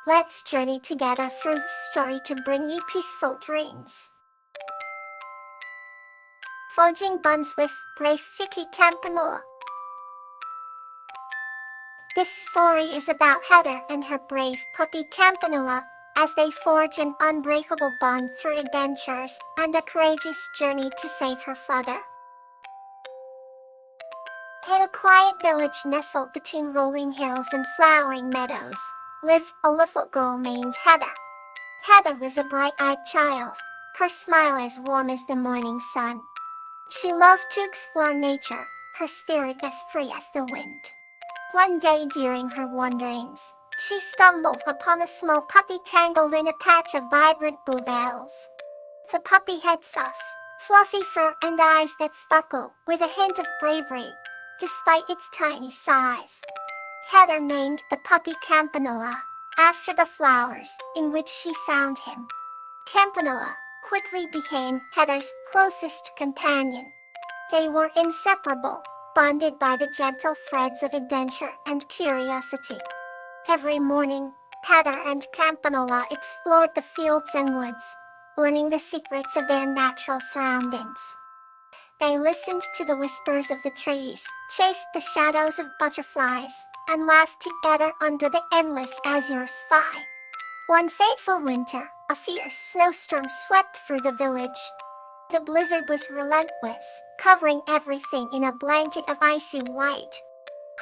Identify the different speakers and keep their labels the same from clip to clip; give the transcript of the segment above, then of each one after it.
Speaker 1: Let's journey together through the story to bring you peaceful dreams. Forging bonds with brave Vicky Campanula. This story is about Heather and her brave puppy Campanula as they forge an unbreakable bond through adventures and a courageous journey to save her father. In a quiet village nestled between rolling hills and flowering meadows, lived a little girl named Heather. Heather was a bright-eyed child, her smile as warm as the morning sun. She loved to explore nature, her spirit as free as the wind. One day during her wanderings, she stumbled upon a small puppy tangled in a patch of vibrant bluebells. The puppy had soft, fluffy fur and eyes that sparkled with a hint of bravery, despite its tiny size. Heather named the puppy Campanula, after the flowers in which she found him. Campanula quickly became Heather's closest companion. They were inseparable, bonded by the gentle threads of adventure and curiosity. Every morning, Heather and Campanula explored the fields and woods, learning the secrets of their natural surroundings. They listened to the whispers of the trees, chased the shadows of butterflies, and laughed together under the endless azure sky. One fateful winter, a fierce snowstorm swept through the village. The blizzard was relentless, covering everything in a blanket of icy white.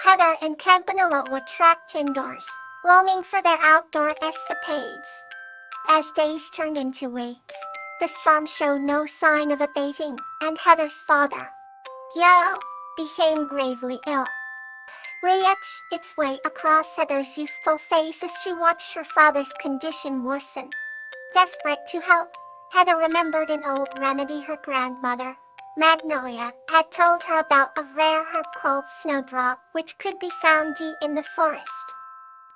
Speaker 1: Heather and Campanula were trapped indoors, longing for their outdoor escapades. As days turned into weeks, the storm showed no sign of abating, and Heather's father, Yao, became gravely ill. Reached its way across Heather's youthful face as she watched her father's condition worsen. Desperate to help, Heather remembered an old remedy her grandmother, Magnolia, had told her about a rare herb called snowdrop which could be found deep in the forest.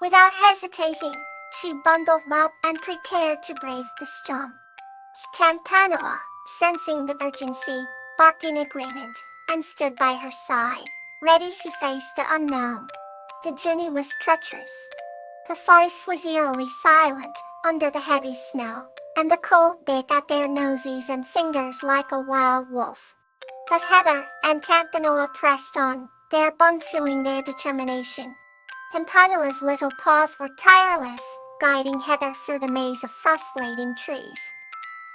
Speaker 1: Without hesitating, she bundled up and prepared to brave the storm. Campanula, sensing the urgency, barked in agreement, and stood by her side, ready to face the unknown. The journey was treacherous. The forest was eerily silent, under the heavy snow, and the cold bit at their noses and fingers like a wild wolf. But Heather and Campanula pressed on, their bond fueling their determination. Campanula's little paws were tireless, guiding Heather through the maze of frost-laden trees.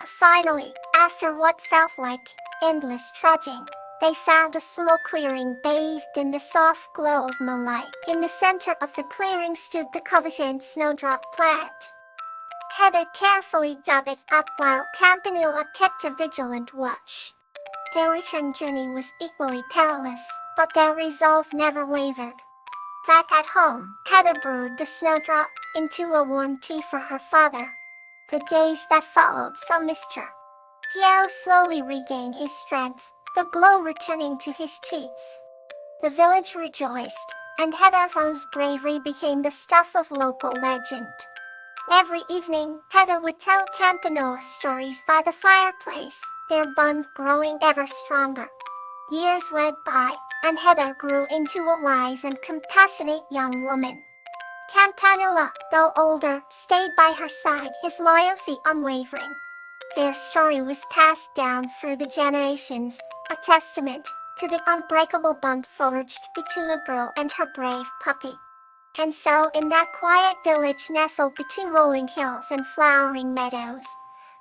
Speaker 1: Finally, after what felt like endless trudging, they found a small clearing bathed in the soft glow of moonlight. In the center of the clearing stood the coveted snowdrop plant. Heather carefully dug it up while Campanula kept a vigilant watch. Their return journey was equally perilous, but their resolve never wavered. Back at home, Heather brewed the snowdrop into a warm tea for her father. The days that followed saw Mr. Yao slowly regain his strength, the glow returning to his cheeks. The village rejoiced, and Heather's bravery became the stuff of local legend. Every evening, Heather would tell Campanula stories by the fireplace, their bond growing ever stronger. Years went by, and Heather grew into a wise and compassionate young woman. Campanula, though older, stayed by her side, his loyalty unwavering. Their story was passed down through the generations, a testament to the unbreakable bond forged between a girl and her brave puppy. And so, in that quiet village nestled between rolling hills and flowering meadows,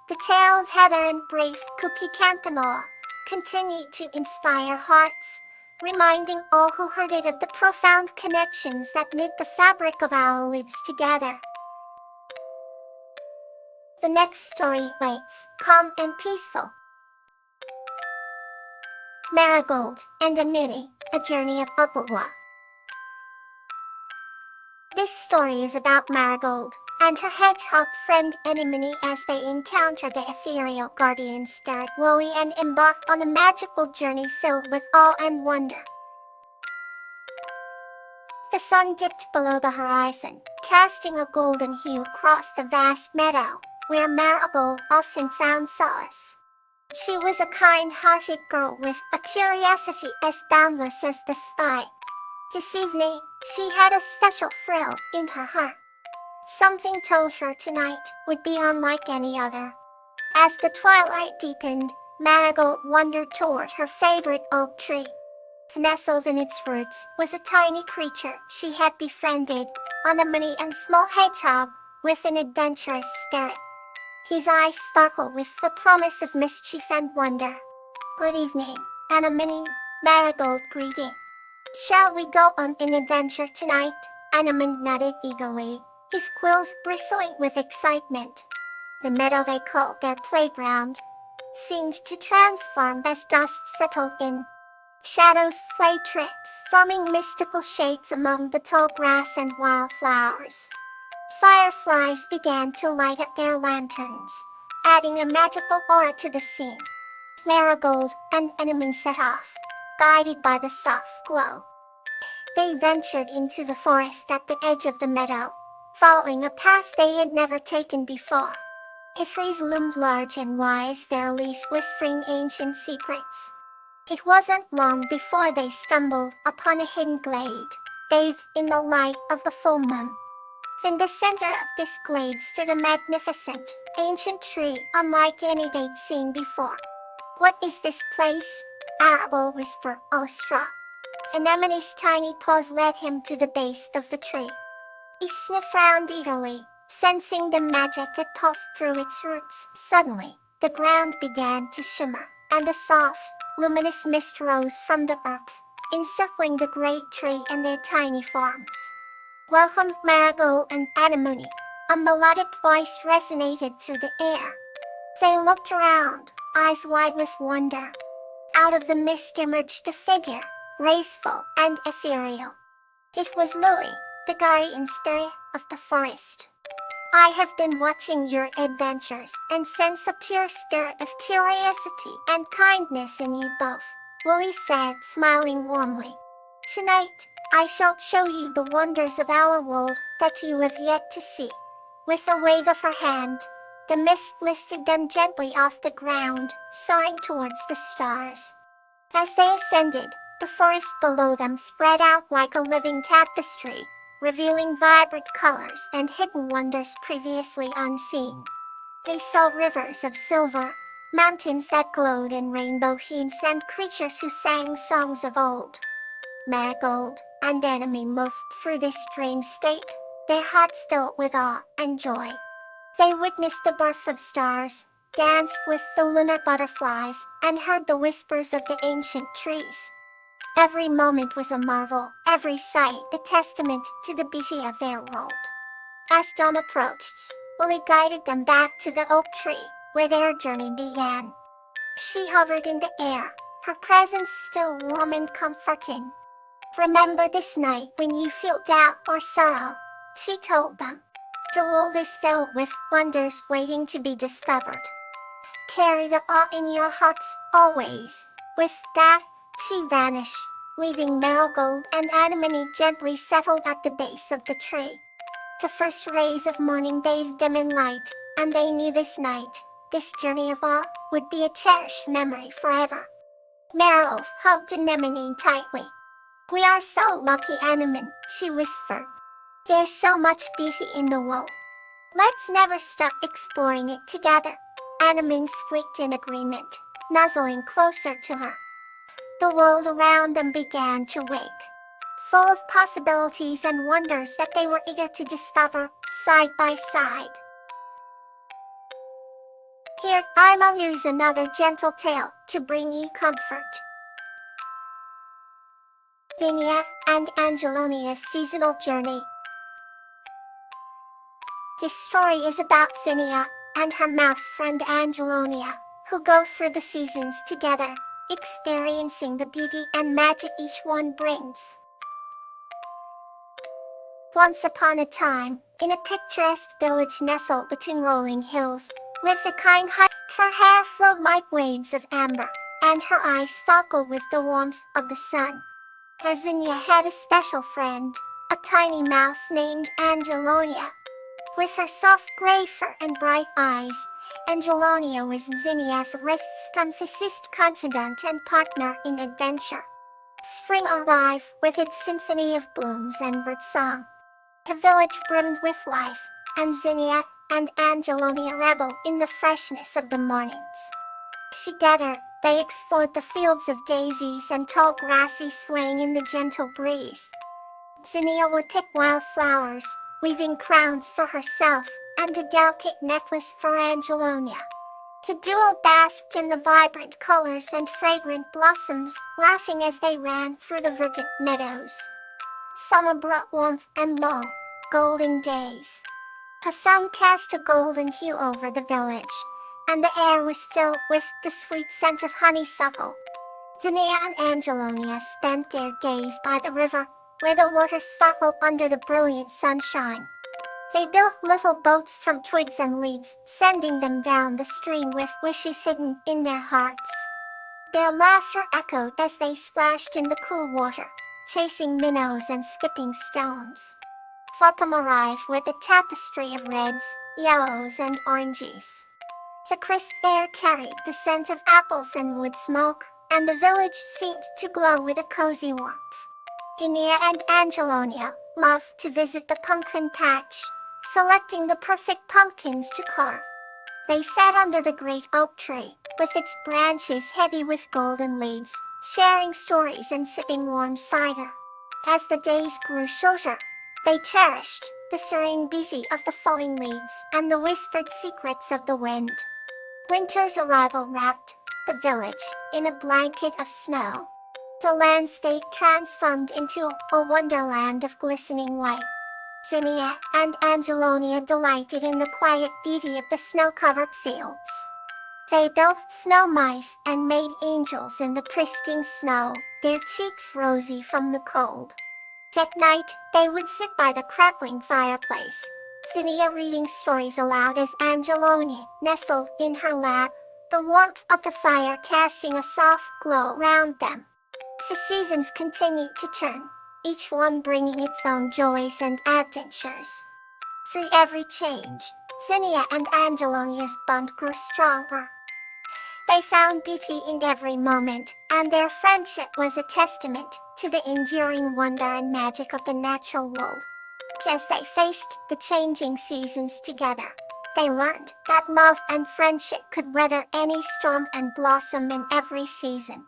Speaker 1: the tale of Heather and brave puppy Campanula continued to inspire hearts, reminding all who heard it of the profound connections that knit the fabric of our lives together. The next story waits, calm and peaceful. Marigold and a Minnie, a journey of Upwa. This story is about Marigold and her hedgehog friend Anemone as they encounter the ethereal guardian spirit Wowie and embark on a magical journey filled with awe and wonder. The sun dipped below the horizon, casting a golden hue across the vast meadow, where Marigold often found solace. She was a kind-hearted girl with a curiosity as boundless as the sky. This evening, she had a special thrill in her heart. Something told her tonight would be unlike any other. As the twilight deepened, Marigold wandered toward her favorite oak tree. Nestled in its roots was a tiny creature she had befriended, Anemone, and small hedgehog with an adventurous spirit. His eyes sparkled with the promise of mischief and wonder. "Good evening, Anemone," Marigold greeted. "Shall we go on an adventure tonight?" Anemone nodded eagerly, his quills bristling with excitement. The meadow they called their playground seemed to transform as dusk settled in. Shadows played tricks, forming mystical shapes among the tall grass and wildflowers. Fireflies began to light up their lanterns, adding a magical aura to the scene. Marigold and Anemone set off, guided by the soft glow. They ventured into the forest at the edge of the meadow, following a path they had never taken before. The trees loomed large and wise, their leaves whispering ancient secrets. It wasn't long before they stumbled upon a hidden glade, bathed in the light of the full moon. In the center of this glade stood a magnificent, ancient tree unlike any they'd seen before. "What is this place?" Arable whispered, awestruck. Anemone's tiny paws led him to the base of the tree. He sniffed around eagerly, sensing the magic that pulsed through its roots. Suddenly, the ground began to shimmer, and a soft, luminous mist rose from the earth, encircling the great tree and their tiny forms. "Welcome, Marigold and Anemone," a melodic voice resonated through the air. They looked around, eyes wide with wonder. Out of the mist emerged a figure, graceful and ethereal. It was Louie, the guardian spirit of the forest. "I have been watching your adventures and sense a pure spirit of curiosity and kindness in you both," Louie said, smiling warmly. "Tonight, I shall show you the wonders of our world that you have yet to see." With a wave of her hand, the mist lifted them gently off the ground, soaring towards the stars. As they ascended, the forest below them spread out like a living tapestry, revealing vibrant colors and hidden wonders previously unseen. They saw rivers of silver, mountains that glowed in rainbow hues, and creatures who sang songs of old. Marigold and Anemone moved through this dreamscape, their hearts filled with awe and joy. They witnessed the birth of stars, danced with the lunar butterflies, and heard the whispers of the ancient trees. Every moment was a marvel, every sight a testament to the beauty of their world. As dawn approached, Lily guided them back to the oak tree, where their journey began. She hovered in the air, her presence still warm and comforting. "Remember this night when you feel doubt or sorrow," she told them. "The world is filled with wonders waiting to be discovered. Carry the awe in your hearts always." With that, she vanished, leaving Marigold and Anemone gently settled at the base of the tree. The first rays of morning bathed them in light, and they knew this night, this journey of awe, would be a cherished memory forever. Marigold hugged Anemone tightly. "We are so lucky, Anemone," she whispered. "There's so much beauty in the world. Let's never stop exploring it together." Anemone squeaked in agreement, nuzzling closer to her. The world around them began to wake, full of possibilities and wonders that they were eager to discover, side by side. Here, I'll use another gentle tale to bring you comfort. Zinnia and Angelonia's Seasonal Journey. This story is about Zinnia and her mouse friend Angelonia, who go through the seasons together, experiencing the beauty and magic each one brings. Once upon a time, in a picturesque village nestled between rolling hills, lived a kind heart. Her hair flowed like waves of amber, and her eyes sparkled with the warmth of the sun. Zinnia had a special friend, a tiny mouse named Angelonia. With her soft gray fur and bright eyes, Angelonia was Zinnia's richest confidant and partner in adventure. Spring arrived with its symphony of blooms and birdsong. The village brimmed with life, and Zinnia and Angelonia revel in the freshness of the mornings. Together, they explored the fields of daisies and tall grasses swaying in the gentle breeze. Zinnia would pick wildflowers, weaving crowns for herself, and a delicate necklace for Angelonia. The duo basked in the vibrant colors and fragrant blossoms, laughing as they ran through the verdant meadows. Summer brought warmth and long, golden days. The sun cast a golden hue over the village, and the air was filled with the sweet scent of honeysuckle. Zinnia and Angelonia spent their days by the river, where the water sparkled under the brilliant sunshine. They built little boats from twigs and leaves, sending them down the stream with wishes hidden in their hearts. Their laughter echoed as they splashed in the cool water, chasing minnows and skipping stones. Autumn arrived with a tapestry of reds, yellows, and oranges. The crisp air carried the scent of apples and wood smoke, and the village seemed to glow with a cozy warmth. Zinnia and Angelonia loved to visit the pumpkin patch, selecting the perfect pumpkins to carve. They sat under the great oak tree, with its branches heavy with golden leaves, sharing stories and sipping warm cider. As the days grew shorter, they cherished the serene beauty of the falling leaves and the whispered secrets of the wind. Winter's arrival wrapped the village in a blanket of snow. The landscape transformed into a wonderland of glistening white. Zinnia and Angelonia delighted in the quiet beauty of the snow-covered fields. They built snow mice and made angels in the pristine snow, their cheeks rosy from the cold. At night, they would sit by the crackling fireplace, Zinnia reading stories aloud as Angelonia nestled in her lap, the warmth of the fire casting a soft glow around them. The seasons continued to turn, each one bringing its own joys and adventures. Through every change, Zinnia and Angelonia's bond grew stronger. They found beauty in every moment, and their friendship was a testament to the enduring wonder and magic of the natural world. As they faced the changing seasons together, they learned that love and friendship could weather any storm and blossom in every season.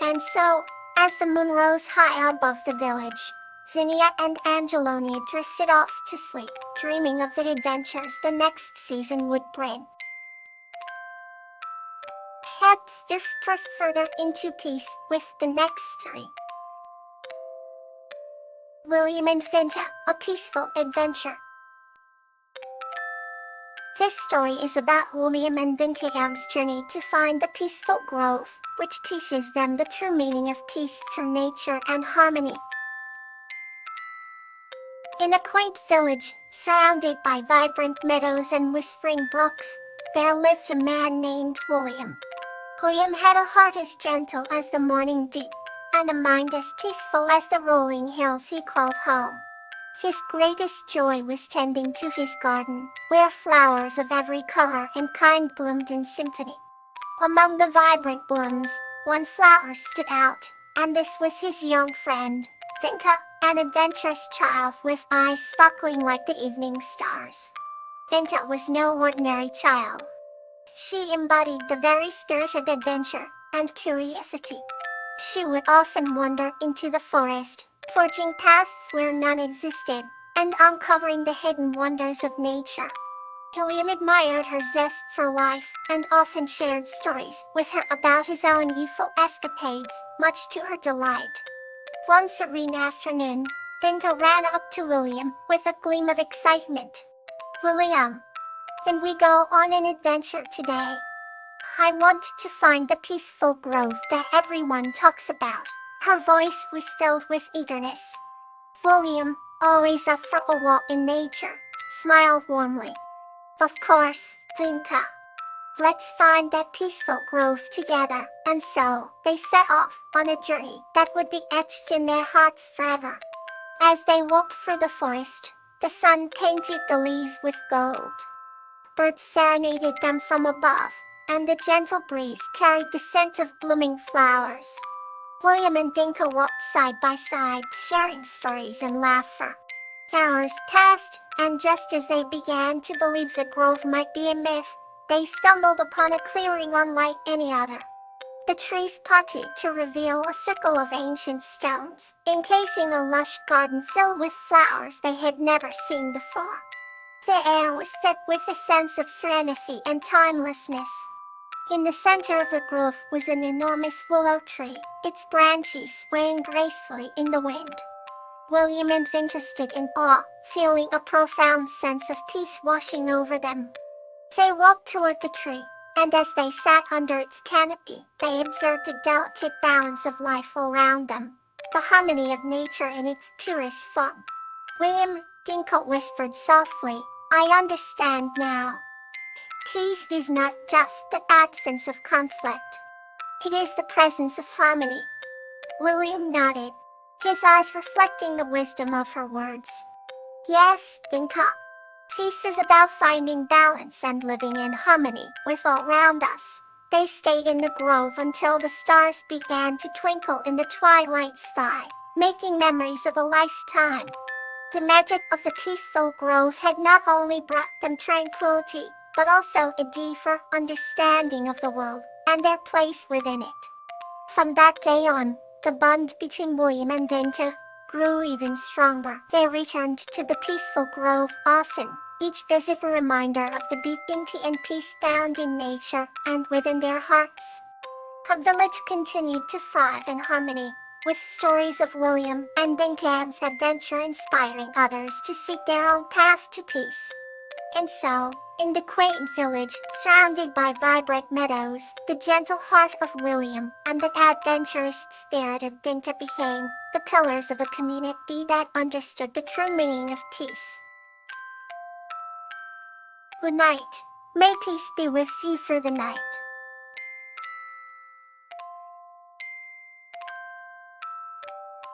Speaker 1: And so, as the moon rose high above the village, Zinnia and Angelonia drifted off to sleep, dreaming of the adventures the next season would bring. Let's drift further into peace with the next story. William and Finta, A Peaceful Adventure. This story is about William and Vinta's journey to find the peaceful grove, which teaches them the true meaning of peace through nature and harmony. In a quaint village, surrounded by vibrant meadows and whispering brooks, there lived a man named William. William had a heart as gentle as the morning dew, and a mind as peaceful as the rolling hills he called home. His greatest joy was tending to his garden, where flowers of every color and kind bloomed in symphony. Among the vibrant blooms, one flower stood out, and this was his young friend, Vinta, an adventurous child with eyes sparkling like the evening stars. Vinta was no ordinary child. She embodied the very spirit of adventure and curiosity. She would often wander into the forest, forging paths where none existed, and uncovering the hidden wonders of nature. William admired her zest for life, and often shared stories with her about his own youthful escapades, much to her delight. One serene afternoon, Vinta ran up to William with a gleam of excitement. "William, can we go on an adventure today? I want to find the peaceful grove that everyone talks about." Her voice was filled with eagerness. William, always up for a walk in nature, smiled warmly. "Of course, Vinta. Let's find that peaceful grove together." And so, they set off on a journey that would be etched in their hearts forever. As they walked through the forest, the sun painted the leaves with gold. Birds serenaded them from above, and the gentle breeze carried the scent of blooming flowers. William and Vinta walked side by side, sharing stories and laughter. Hours passed, and just as they began to believe the grove might be a myth, they stumbled upon a clearing unlike any other. The trees parted to reveal a circle of ancient stones, encasing a lush garden filled with flowers they had never seen before. The air was thick with a sense of serenity and timelessness. In the center of the grove was an enormous willow tree, its branches swaying gracefully in the wind. William and Vinta stood in awe, feeling a profound sense of peace washing over them. They walked toward the tree, and as they sat under its canopy, they observed a delicate balance of life around them, the harmony of nature in its purest form. William, Dinka whispered softly, "I understand now. Peace is not just the absence of conflict. It is the presence of harmony." William nodded, his eyes reflecting the wisdom of her words. "Yes, Dinka. Peace is about finding balance and living in harmony with all around us." They stayed in the grove until the stars began to twinkle in the twilight sky, making memories of a lifetime. The magic of the peaceful grove had not only brought them tranquility, but also a deeper understanding of the world and their place within it. From that day on, the bond between William and Vinta grew even stronger. They returned to the peaceful grove often, each visit a reminder of the beauty and peace found in nature and within their hearts. The village continued to thrive in harmony, with stories of William and Vinta's adventure inspiring others to seek their own path to peace. And so, in the quaint village, surrounded by vibrant meadows, the gentle heart of William and the adventurous spirit of Vinta became the pillars of a community that understood the true meaning of peace. Good night. May peace be with you through the night.